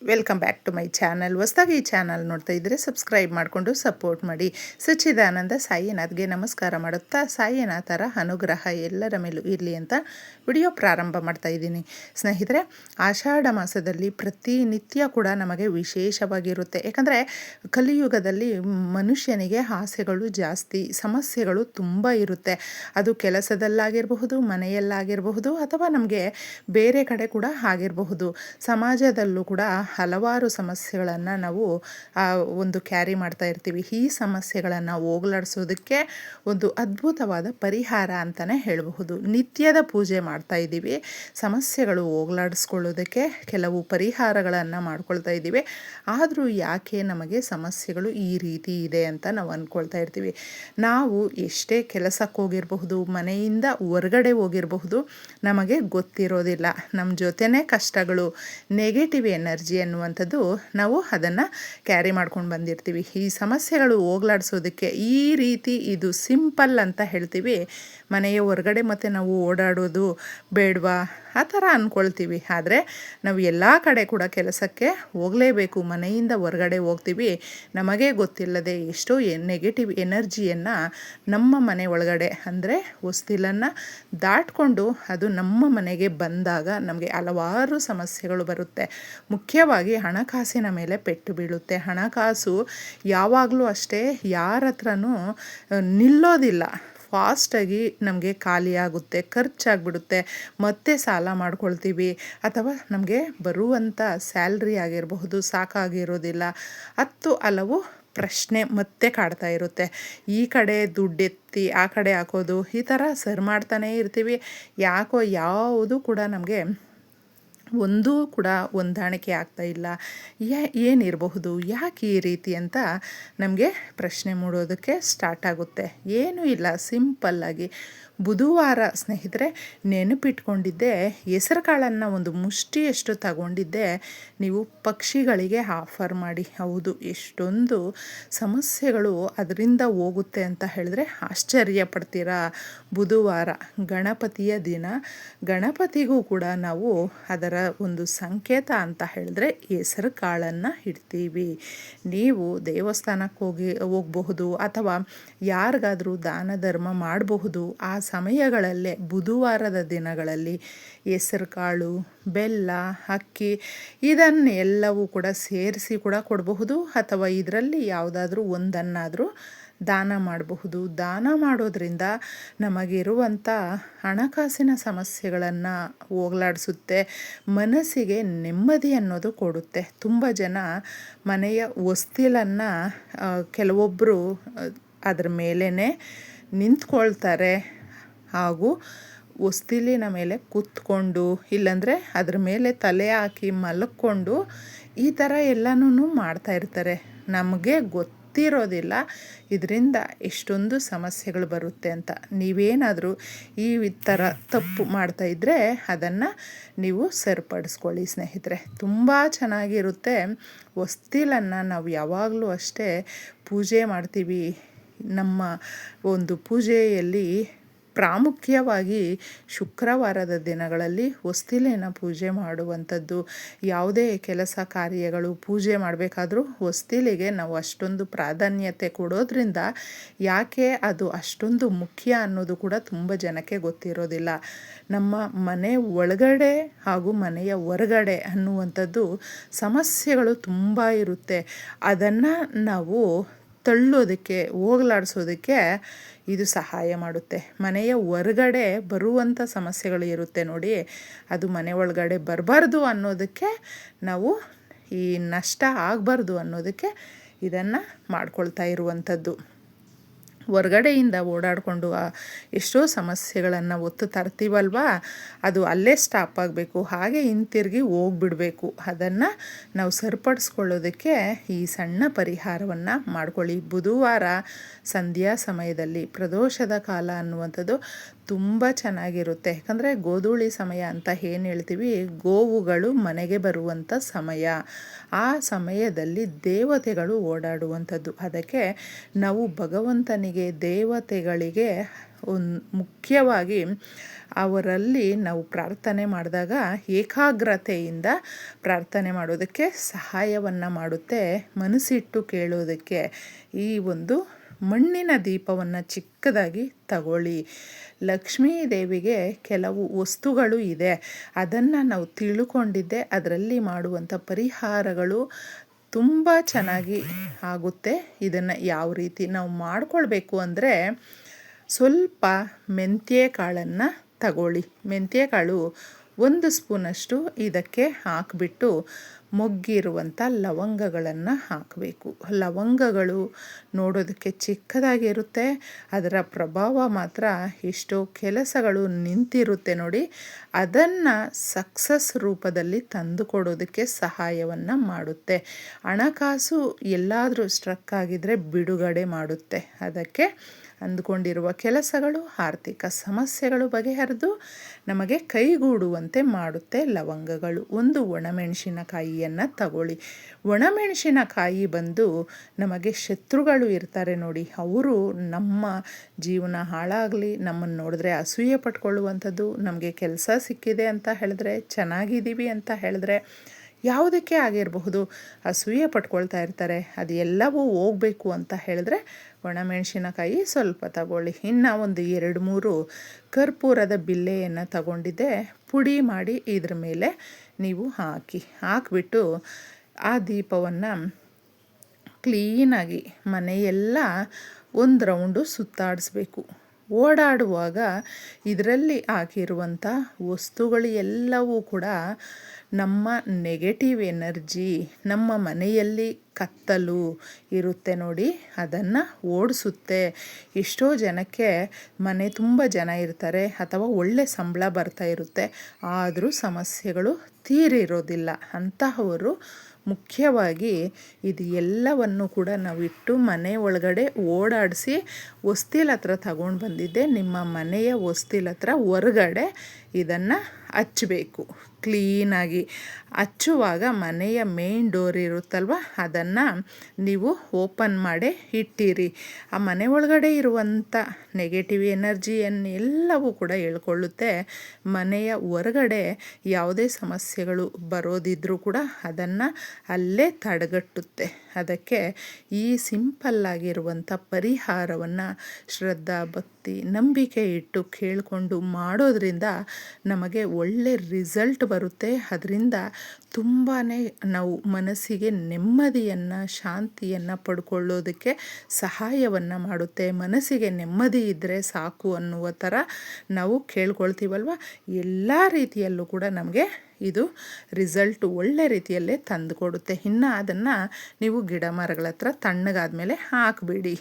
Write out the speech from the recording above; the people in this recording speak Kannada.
Welcome back to my channel. ಹೊಸದಾಗಿ ಈ ಚಾನಲ್ ನೋಡ್ತಾ ಇದ್ದರೆ ಸಬ್ಸ್ಕ್ರೈಬ್ ಮಾಡಿಕೊಂಡು ಸಪೋರ್ಟ್ ಮಾಡಿ. ಸಚ್ಚಿದಾನಂದ ಸಾಯಿನಾಥ್ಗೆ ನಮಸ್ಕಾರ ಮಾಡುತ್ತಾ ಸಾಯಿನಾಥರ ಅನುಗ್ರಹ ಎಲ್ಲರ ಮೇಲೂ ಇರಲಿ ಅಂತ ವಿಡಿಯೋ ಪ್ರಾರಂಭ ಮಾಡ್ತಾ ಇದ್ದೀನಿ. ಸ್ನೇಹಿತರೆ, ಆಷಾಢ ಮಾಸದಲ್ಲಿ ಪ್ರತಿನಿತ್ಯ ಕೂಡ ನಮಗೆ ವಿಶೇಷವಾಗಿರುತ್ತೆ. ಯಾಕಂದರೆ ಕಲಿಯುಗದಲ್ಲಿ ಮನುಷ್ಯನಿಗೆ ಆಸೆಗಳು ಜಾಸ್ತಿ, ಸಮಸ್ಯೆಗಳು ತುಂಬ ಇರುತ್ತೆ. ಅದು ಕೆಲಸದಲ್ಲಾಗಿರಬಹುದು, ಮನೆಯಲ್ಲಾಗಿರಬಹುದು, ಅಥವಾ ನಮಗೆ ಬೇರೆ ಕಡೆ ಕೂಡ ಆಗಿರಬಹುದು. ಸಮಾಜದಲ್ಲೂ ಕೂಡ ಹಲವಾರು ಸಮಸ್ಯೆಗಳನ್ನು ನಾವು ಒಂದು ಕ್ಯಾರಿ ಮಾಡ್ತಾ ಇರ್ತೀವಿ. ಈ ಸಮಸ್ಯೆಗಳನ್ನು ಹೋಗಲಾಡಿಸೋದಕ್ಕೆ ಒಂದು ಅದ್ಭುತವಾದ ಪರಿಹಾರ ಅಂತಲೇ ಹೇಳಬಹುದು. ನಿತ್ಯದ ಪೂಜೆ ಮಾಡ್ತಾ ಇದ್ದೀವಿ, ಸಮಸ್ಯೆಗಳು ಹೋಗಲಾಡಿಸ್ಕೊಳ್ಳೋದಕ್ಕೆ ಕೆಲವು ಪರಿಹಾರಗಳನ್ನು ಮಾಡ್ಕೊಳ್ತಾ ಇದ್ದೀವಿ. ಆದರೂ ಯಾಕೆ ನಮಗೆ ಸಮಸ್ಯೆಗಳು ಈ ರೀತಿ ಇದೆ ಅಂತ ನಾವು ಅಂದ್ಕೊಳ್ತಾ ಇರ್ತೀವಿ. ನಾವು ಎಷ್ಟೇ ಕೆಲಸಕ್ಕೆ ಹೋಗಿರಬಹುದು, ಮನೆಯಿಂದ ಹೊರಗಡೆ ಹೋಗಿರಬಹುದು, ನಮಗೆ ಗೊತ್ತಿರೋದಿಲ್ಲ. ನಮ್ಮ ಜೊತೆನೇ ಕಷ್ಟಗಳು, ನೆಗೆಟಿವ್ ಎನರ್ಜಿ ಅನ್ನುವಂಥದ್ದು ನಾವು ಅದನ್ನು ಕ್ಯಾರಿ ಮಾಡ್ಕೊಂಡು ಬಂದಿರ್ತೀವಿ. ಈ ಸಮಸ್ಯೆಗಳು ಹೋಗಲಾಡಿಸೋದಕ್ಕೆ ಈ ರೀತಿ ಇದು ಸಿಂಪಲ್ ಅಂತ ಹೇಳ್ತೀವಿ. ಮನೆಯ ಹೊರಗಡೆ ಮತ್ತು ನಾವು ಓಡಾಡೋದು ಬೇಡವಾ ಆ ಥರ ಅಂದ್ಕೊಳ್ತೀವಿ. ಆದರೆ ನಾವು ಎಲ್ಲ ಕಡೆ ಕೂಡ ಕೆಲಸಕ್ಕೆ ಹೋಗಲೇಬೇಕು. ಮನೆಯಿಂದ ಹೊರಗಡೆ ಹೋಗ್ತೀವಿ, ನಮಗೆ ಗೊತ್ತಿಲ್ಲದೆ ಎಷ್ಟೋ ನೆಗೆಟಿವ್ ಎನರ್ಜಿಯನ್ನು ನಮ್ಮ ಮನೆ ಒಳಗಡೆ ಅಂದರೆ ಹೊಸ್ತಿಲನ್ನು ದಾಟ್ಕೊಂಡು ಅದು ನಮ್ಮ ಮನೆಗೆ ಬಂದಾಗ ನಮಗೆ ಹಲವಾರು ಸಮಸ್ಯೆಗಳು ಬರುತ್ತೆ. ಮುಖ್ಯವಾಗಿ ಹಣಕಾಸಿನ ಮೇಲೆ ಪೆಟ್ಟು ಬೀಳುತ್ತೆ. ಹಣಕಾಸು ಯಾವಾಗಲೂ ಅಷ್ಟೇ ಯಾರ ಹತ್ರನೂ ನಿಲ್ಲೋದಿಲ್ಲ. ಫಾಸ್ಟಾಗಿ ನಮಗೆ ಖಾಲಿಯಾಗುತ್ತೆ, ಖರ್ಚಾಗ್ಬಿಡುತ್ತೆ, ಮತ್ತೆ ಸಾಲ ಮಾಡ್ಕೊಳ್ತೀವಿ. ಅಥವಾ ನಮಗೆ ಬರುವಂಥ ಸ್ಯಾಲ್ರಿ ಆಗಿರಬಹುದು ಸಾಕಾಗಿರೋದಿಲ್ಲ. ಹಲವು ಪ್ರಶ್ನೆ ಮತ್ತೆ ಕಾಡ್ತಾ ಇರುತ್ತೆ. ಈ ಕಡೆ ದುಡ್ಡೆತ್ತಿ ಆ ಕಡೆ ಹಾಕೋದು, ಈ ಥರ ಸರಿ ಮಾಡ್ತಾನೇ ಇರ್ತೀವಿ. ಯಾಕೋ ಯಾವುದು ಕೂಡ ನಮಗೆ ಒಂದೂ ಕೂಡ ಹೊಂದಾಣಿಕೆ ಆಗ್ತಾಯಿಲ್ಲ. ಏನಿರಬಹುದು, ಯಾಕೆ ಈ ರೀತಿ ಅಂತ ನಮಗೆ ಪ್ರಶ್ನೆ ಮೂಡೋದಕ್ಕೆ ಸ್ಟಾರ್ಟ್ ಆಗುತ್ತೆ. ಏನೂ ಇಲ್ಲ, ಸಿಂಪಲ್ಲಾಗಿ ಬುಧವಾರ ಸ್ನೇಹಿತರೆ ನೆನಪಿಟ್ಕೊಂಡಿದ್ದೆ, ಹೆಸರು ಕಾಳನ್ನು ಒಂದು ಮುಷ್ಟಿಯಷ್ಟು ತಗೊಂಡಿದ್ದೆ ನೀವು ಪಕ್ಷಿಗಳಿಗೆ ಆಫರ್ ಮಾಡಿ. ಹೌದು, ಎಷ್ಟೊಂದು ಸಮಸ್ಯೆಗಳು ಅದರಿಂದ ಹೋಗುತ್ತೆ ಅಂತ ಹೇಳಿದ್ರೆ ಆಶ್ಚರ್ಯ ಪಡ್ತೀರಾ. ಬುಧವಾರ ಗಣಪತಿಯ ದಿನ, ಗಣಪತಿಗೂ ಕೂಡ ನಾವು ಅದರ ಒಂದು ಸಂಕೇತ ಅಂತ ಹೇಳಿದ್ರೆ ಹೆಸರು ಕಾಳನ್ನು ಇಡ್ತೀವಿ. ನೀವು ದೇವಸ್ಥಾನಕ್ಕೆ ಹೋಗಬಹುದು, ಅಥವಾ ಯಾರಿಗಾದರೂ ದಾನ ಧರ್ಮ ಮಾಡಬಹುದು. ಆ ಸಮಯಗಳಲ್ಲೇ ಬುಧವಾರದ ದಿನಗಳಲ್ಲಿ ಹೆಸರು ಕಾಳು, ಬೆಲ್ಲ, ಅಕ್ಕಿ ಇದನ್ನೆಲ್ಲವೂ ಕೂಡ ಸೇರಿಸಿ ಕೂಡ ಕೊಡಬಹುದು. ಅಥವಾ ಇದರಲ್ಲಿ ಯಾವುದಾದ್ರೂ ಒಂದನ್ನಾದರೂ ದಾನ ಮಾಡಬಹುದು. ದಾನ ಮಾಡೋದ್ರಿಂದ ನಮಗಿರುವಂಥ ಹಣಕಾಸಿನ ಸಮಸ್ಯೆಗಳನ್ನು ಹೋಗಲಾಡಿಸುತ್ತೆ, ಮನಸ್ಸಿಗೆ ನೆಮ್ಮದಿ ಅನ್ನೋದು ಕೊಡುತ್ತೆ. ತುಂಬ ಜನ ಮನೆಯ ಹೊಸ್ತಿಲನ್ನು ಕೆಲವೊಬ್ಬರು ಅದರ ಮೇಲೇ ನಿಂತ್ಕೊಳ್ತಾರೆ, ಹಾಗೂ ಹೊಸ್ತಿಲಿನ ಮೇಲೆ ಕೂತ್ಕೊಂಡು, ಇಲ್ಲಾಂದರೆ ಅದ್ರ ಮೇಲೆ ತಲೆ ಹಾಕಿ ಮಲ್ಕೊಂಡು ಈ ಥರ ಎಲ್ಲನೂ ಮಾಡ್ತಾ ಇರ್ತಾರೆ. ನಮಗೆ ಗೊತ್ತಿರೋದಿಲ್ಲ ಇದರಿಂದ ಎಷ್ಟೊಂದು ಸಮಸ್ಯೆಗಳು ಬರುತ್ತೆ ಅಂತ. ನೀವೇನಾದರೂ ಈ ಥರ ತಪ್ಪು ಮಾಡ್ತಾಯಿದ್ರೆ ಅದನ್ನು ನೀವು ಸರಿಪಡಿಸ್ಕೊಳ್ಳಿ ಸ್ನೇಹಿತರೆ. ತುಂಬ ಚೆನ್ನಾಗಿರುತ್ತೆ. ಹೊಸ್ತಿಲನ್ನು ನಾವು ಯಾವಾಗಲೂ ಅಷ್ಟೇ ಪೂಜೆ ಮಾಡ್ತೀವಿ. ನಮ್ಮ ಒಂದು ಪೂಜೆಯಲ್ಲಿ ಪ್ರಾಮುಖ್ಯವಾಗಿ ಶುಕ್ರವಾರದ ದಿನಗಳಲ್ಲಿ ಹೊಸ್ತಿಲಿನ ಪೂಜೆ ಮಾಡುವಂಥದ್ದು. ಯಾವುದೇ ಕೆಲಸ ಕಾರ್ಯಗಳು ಪೂಜೆ ಮಾಡಬೇಕಾದ್ರೂ ಹೊಸ್ತಿಲಿಗೆ ನಾವು ಅಷ್ಟೊಂದು ಪ್ರಾಧಾನ್ಯತೆ ಕೊಡೋದ್ರಿಂದ ಯಾಕೆ ಅದು ಅಷ್ಟೊಂದು ಮುಖ್ಯ ಅನ್ನೋದು ಕೂಡ ತುಂಬ ಜನಕ್ಕೆ ಗೊತ್ತಿರೋದಿಲ್ಲ. ನಮ್ಮ ಮನೆ ಒಳಗಡೆ ಹಾಗೂ ಮನೆಯ ಹೊರಗಡೆ ಅನ್ನುವಂಥದ್ದು ಸಮಸ್ಯೆಗಳು ತುಂಬ ಇರುತ್ತೆ. ಅದನ್ನು ನಾವು ತಳ್ಳೋದಕ್ಕೆ, ಹೋಗಲಾಡಿಸೋದಕ್ಕೆ ಇದು ಸಹಾಯ ಮಾಡುತ್ತೆ. ಮನೆಯ ಹೊರಗಡೆ ಬರುವಂಥ ಸಮಸ್ಯೆಗಳು ಇರುತ್ತೆ ನೋಡಿ, ಅದು ಮನೆ ಒಳಗಡೆ ಬರಬಾರ್ದು ಅನ್ನೋದಕ್ಕೆ, ನಾವು ಈ ನಷ್ಟ ಆಗಬಾರ್ದು ಅನ್ನೋದಕ್ಕೆ ಇದನ್ನು ಮಾಡ್ಕೊಳ್ತಾ ಇರುವಂಥದ್ದು. ಹೊರಗಡೆಯಿಂದ ಓಡಾಡಿಕೊಂಡು ಎಷ್ಟೋ ಸಮಸ್ಯೆಗಳನ್ನು ಒತ್ತು ತರ್ತೀವಲ್ವ, ಅದು ಅಲ್ಲೇ ಸ್ಟಾಪ್ ಆಗಬೇಕು, ಹಾಗೆ ಹಿಂತಿರುಗಿ ಹೋಗ್ಬಿಡಬೇಕು. ಅದನ್ನು ನಾವು ಸರಿಪಡಿಸ್ಕೊಳ್ಳೋದಕ್ಕೆ ಈ ಸಣ್ಣ ಪರಿಹಾರವನ್ನು ಮಾಡ್ಕೊಳ್ಳಿ. ಬುಧವಾರ ಸಂಧ್ಯಾ ಸಮಯದಲ್ಲಿ ಪ್ರದೋಷದ ಕಾಲ ಅನ್ನುವಂಥದ್ದು ತುಂಬ ಚೆನ್ನಾಗಿರುತ್ತೆ. ಯಾಕಂದರೆ ಗೋಧೂಳಿ ಸಮಯ ಅಂತ ಏನು ಹೇಳ್ತೀವಿ, ಗೋವುಗಳು ಮನೆಗೆ ಬರುವಂಥ ಸಮಯ. ಆ ಸಮಯದಲ್ಲಿ ದೇವತೆಗಳು ಓಡಾಡುವಂಥದ್ದು. ಅದಕ್ಕೆ ನಾವು ಭಗವಂತನಿಗೆ, ದೇವತೆಗಳಿಗೆ ಮುಖ್ಯವಾಗಿ ಅವರಲ್ಲಿ ನಾವು ಪ್ರಾರ್ಥನೆ ಮಾಡಿದಾಗ ಏಕಾಗ್ರತೆಯಿಂದ ಪ್ರಾರ್ಥನೆ ಮಾಡೋದಕ್ಕೆ ಸಹಾಯವನ್ನು ಮಾಡುತ್ತೆ. ಮನಸ್ಸಿಟ್ಟು ಕೇಳೋದಕ್ಕೆ ಈ ಒಂದು ಮಣ್ಣಿನ ದೀಪವನ್ನು ಚಿಕ್ಕದಾಗಿ ತಗೊಳ್ಳಿ. ಲಕ್ಷ್ಮೀ ದೇವಿಗೆ ಕೆಲವು ವಸ್ತುಗಳು ಇದೆ, ಅದನ್ನು ನಾವು ತಿಳ್ಕೊಂಡಿದ್ದೆ ಅದರಲ್ಲಿ ಮಾಡುವಂಥ ಪರಿಹಾರಗಳು ತುಂಬ ಚೆನ್ನಾಗಿ ಆಗುತ್ತೆ. ಇದನ್ನು ಯಾವ ರೀತಿ ನಾವು ಮಾಡ್ಕೊಳ್ಬೇಕು ಅಂದರೆ, ಸ್ವಲ್ಪ ಮೆಂತ್ಯ ಕಾಳನ್ನು ತಗೊಳ್ಳಿ. ಮೆಂತ್ಯ ಕಾಳು 1 ಸ್ಪೂನಷ್ಟು ಇದಕ್ಕೆ ಹಾಕಿಬಿಟ್ಟು ಮೊಗ್ಗಿರುವಂಥ ಲವಂಗಗಳನ್ನು ಹಾಕಬೇಕು. ಲವಂಗಗಳು ನೋಡೋದಕ್ಕೆ ಚಿಕ್ಕದಾಗಿರುತ್ತೆ, ಅದರ ಪ್ರಭಾವ ಮಾತ್ರ ಎಷ್ಟೋ ಕೆಲಸಗಳು ನಿಂತಿರುತ್ತೆ ನೋಡಿ. ಅದನ್ನು ಸಕ್ಸಸ್ ರೂಪದಲ್ಲಿ ತಂದುಕೊಡೋದಕ್ಕೆ ಸಹಾಯವನ್ನು ಮಾಡುತ್ತೆ. ಹಣಕಾಸು ಎಲ್ಲಾದರೂ ಸ್ಟ್ರಕ್ ಆಗಿದ್ದರೆ ಬಿಡುಗಡೆ ಮಾಡುತ್ತೆ. ಅದಕ್ಕೆ ಅಂದುಕೊಂಡಿರುವ ಕೆಲಸಗಳು, ಆರ್ಥಿಕ ಸಮಸ್ಯೆಗಳು ಬಗೆಹರಿದು ನಮಗೆ ಕೈಗೂಡುವಂತೆ ಮಾಡುತ್ತೆ ಲವಂಗಗಳು. 1 ಒಣಮೆಣಸಿನಕಾಯಿಯನ್ನು ತಗೊಳ್ಳಿ. ಒಣಮೆಣಸಿನಕಾಯಿ ಬಂದು ನಮಗೆ ಶತ್ರುಗಳು ಇರ್ತಾರೆ ನೋಡಿ, ಅವರು ನಮ್ಮ ಜೀವನ ಹಾಳಾಗಲಿ, ನಮ್ಮನ್ನು ನೋಡಿದ್ರೆ ಅಸೂಯೆ ಪಟ್ಕೊಳ್ಳುವಂಥದ್ದು, ನಮಗೆ ಕೆಲಸ ಸಿಕ್ಕಿದೆ ಅಂತ ಹೇಳಿದ್ರೆ, ಚೆನ್ನಾಗಿದ್ದೀವಿ ಅಂತ ಹೇಳಿದ್ರೆ, ಯಾವುದಕ್ಕೆ ಆಗಿರಬಹುದು ಅಸೂಯೆ ಪಟ್ಕೊಳ್ತಾ ಇರ್ತಾರೆ. ಅದು ಎಲ್ಲವೂ ಹೋಗಬೇಕು ಅಂತ ಹೇಳಿದ್ರೆ ಒಣಮೆಣಸಿನಕಾಯಿ ಸ್ವಲ್ಪ ತಗೊಳ್ಳಿ. ಇನ್ನು ಒಂದು 2-3 ಕರ್ಪೂರದ ಬಿಲ್ಲೆಯನ್ನು ತಗೊಂಡಿದ್ದೆ, ಪುಡಿ ಮಾಡಿ ಇದ್ರ ಮೇಲೆ ನೀವು ಹಾಕಿಬಿಟ್ಟು ಆ ದೀಪವನ್ನು ಕ್ಲೀನಾಗಿ ಮನೆಯೆಲ್ಲ 1 ರೌಂಡು ಸುತ್ತಾಡಿಸ್ಬೇಕು. ಓಡಾಡುವಾಗ ಇದರಲ್ಲಿ ಹಾಕಿರುವಂಥ ವಸ್ತುಗಳು ಎಲ್ಲವೂ ಕೂಡ ನಮ್ಮ ನೆಗೆಟಿವ್ ಎನರ್ಜಿ, ನಮ್ಮ ಮನೆಯಲ್ಲಿ ಕತ್ತಲು ಇರುತ್ತೆ ನೋಡಿ, ಅದನ್ನು ಓಡಿಸುತ್ತೆ. ಎಷ್ಟೋ ಜನಕ್ಕೆ ಮನೆ ತುಂಬ ಜನ ಇರ್ತಾರೆ ಅಥವಾ ಒಳ್ಳೆ ಸಂಬಳ ಬರ್ತಾ ಇರುತ್ತೆ, ಆದರೂ ಸಮಸ್ಯೆಗಳು ತೀರಿರೋದಿಲ್ಲ. ಅಂತಹವರು ಮುಖ್ಯವಾಗಿ ಇದು ಎಲ್ಲವನ್ನು ಕೂಡ ನಾವಿಟ್ಟು ಮನೆ ಒಳಗಡೆ ಓಡಾಡಿಸಿ ಹೊಸ್ತಿಲ ಹತ್ರ ತಗೊಂಡು ಬಂದಿದ್ದೆ. ನಿಮ್ಮ ಮನೆಯ ಹೊಸ್ತಿಲ ಹತ್ರ ಹೊರಗಡೆ ಇದನ್ನು ಹಚ್ಚಬೇಕು. ಕ್ಲೀನಾಗಿ ಹಚ್ಚುವಾಗ ಮನೆಯ ಮೇನ್ ಡೋರ್ ಇರುತ್ತಲ್ವ, ಅದನ್ನು ನೀವು ಓಪನ್ ಮಾಡಿ ಇಟ್ಟಿರಿ. ಆ ಮನೆ ಒಳಗಡೆ ಇರುವಂಥ ನೆಗೆಟಿವ್ ಎನರ್ಜಿಯನ್ನು ಎಲ್ಲವೂ ಕೂಡ ಎಳ್ಕೊಳ್ಳುತ್ತೆ. ಮನೆಯ ಹೊರಗಡೆ ಯಾವುದೇ ಸಮಸ್ಯೆಗಳು ಬರೋದಿದ್ರೂ ಕೂಡ ಅದನ್ನು ಅಲ್ಲೇ ತಡೆಗಟ್ಟುತ್ತೆ. ಅದಕ್ಕೆ ಈ ಸಿಂಪಲ್ಲಾಗಿರುವಂಥ ಪರಿಹಾರವನ್ನು ಶ್ರದ್ಧಾ, ಭಕ್ತಿ, ನಂಬಿಕೆ ಇಟ್ಟು ಕೇಳಿಕೊಂಡು ಮಾಡೋದ್ರಿಂದ ನಮಗೆ ಒಳ್ಳೆ ರಿಸಲ್ಟ್ ಬರುತ್ತೆ. ಅದರಿಂದ ತುಂಬಾ ನಾವು ಮನಸ್ಸಿಗೆ ನೆಮ್ಮದಿಯನ್ನು, ಶಾಂತಿಯನ್ನು ಪಡ್ಕೊಳ್ಳೋದಕ್ಕೆ ಸಹಾಯವನ್ನು ಮಾಡುತ್ತೆ. ಮನಸ್ಸಿಗೆ ನೆಮ್ಮದಿ ಇದ್ದರೆ ಸಾಕು ಅನ್ನುವ ಥರ ನಾವು ಕೇಳ್ಕೊಳ್ತೀವಲ್ವ, ಎಲ್ಲ ರೀತಿಯಲ್ಲೂ ಕೂಡ ನಮಗೆ ಇದು ರಿಸಲ್ಟ್ ಒಳ್ಳೆ ರೀತಿಯಲ್ಲೇ ತಂದುಕೊಡುತ್ತೆ. ಇನ್ನು ಅದನ್ನು ನೀವು ಗಿಡ ಮರಗಳ ಹತ್ರ ತಣ್ಣಗಾದ ಮೇಲೆ ಹಾಕಿಬಿಡಿ.